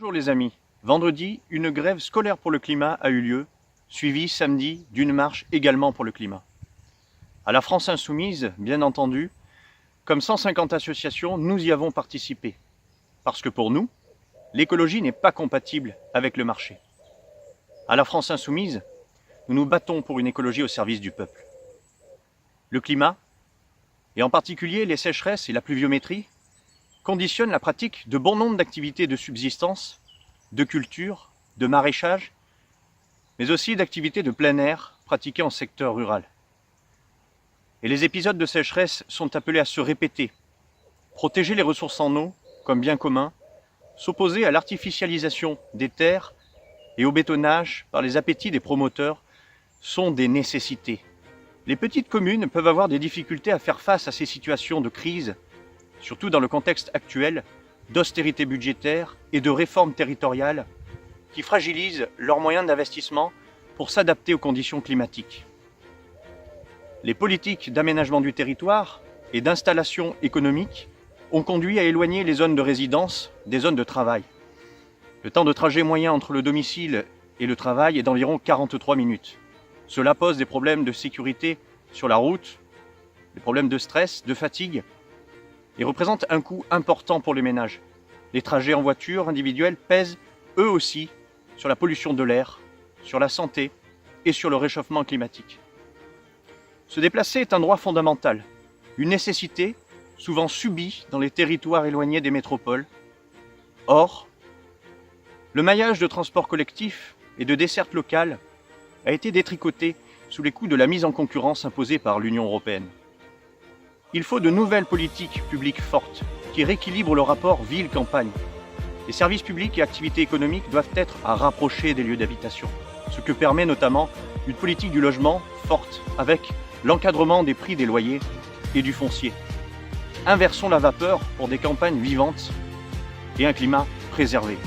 Bonjour les amis, vendredi, une grève scolaire pour le climat a eu lieu, suivie samedi d'une marche également pour le climat. À la France Insoumise, bien entendu, comme 150 associations, nous y avons participé. Parce que pour nous, l'écologie n'est pas compatible avec le marché. À la France Insoumise, nous nous battons pour une écologie au service du peuple. Le climat, et en particulier les sécheresses et la pluviométrie, conditionne la pratique de bon nombre d'activités de subsistance, de culture, de maraîchage, mais aussi d'activités de plein air pratiquées en secteur rural. Et les épisodes de sécheresse sont appelés à se répéter. Protéger les ressources en eau comme bien commun, s'opposer à l'artificialisation des terres et au bétonnage par les appétits des promoteurs sont des nécessités. Les petites communes peuvent avoir des difficultés à faire face à ces situations de crise, surtout dans le contexte actuel d'austérité budgétaire et de réforme territoriale qui fragilisent leurs moyens d'investissement pour s'adapter aux conditions climatiques. Les politiques d'aménagement du territoire et d'installation économique ont conduit à éloigner les zones de résidence des zones de travail. Le temps de trajet moyen entre le domicile et le travail est d'environ 43 minutes. Cela pose des problèmes de sécurité sur la route, des problèmes de stress, de fatigue, et représente un coût important pour les ménages. Les trajets en voiture individuelle pèsent, eux aussi, sur la pollution de l'air, sur la santé et sur le réchauffement climatique. Se déplacer est un droit fondamental, une nécessité souvent subie dans les territoires éloignés des métropoles. Or, le maillage de transport collectif et de desserte locale a été détricoté sous les coups de la mise en concurrence imposée par l'Union européenne. Il faut de nouvelles politiques publiques fortes qui rééquilibrent le rapport ville-campagne. Les services publics et activités économiques doivent être à rapprocher des lieux d'habitation, ce que permet notamment une politique du logement forte avec l'encadrement des prix des loyers et du foncier. Inversons la vapeur pour des campagnes vivantes et un climat préservé.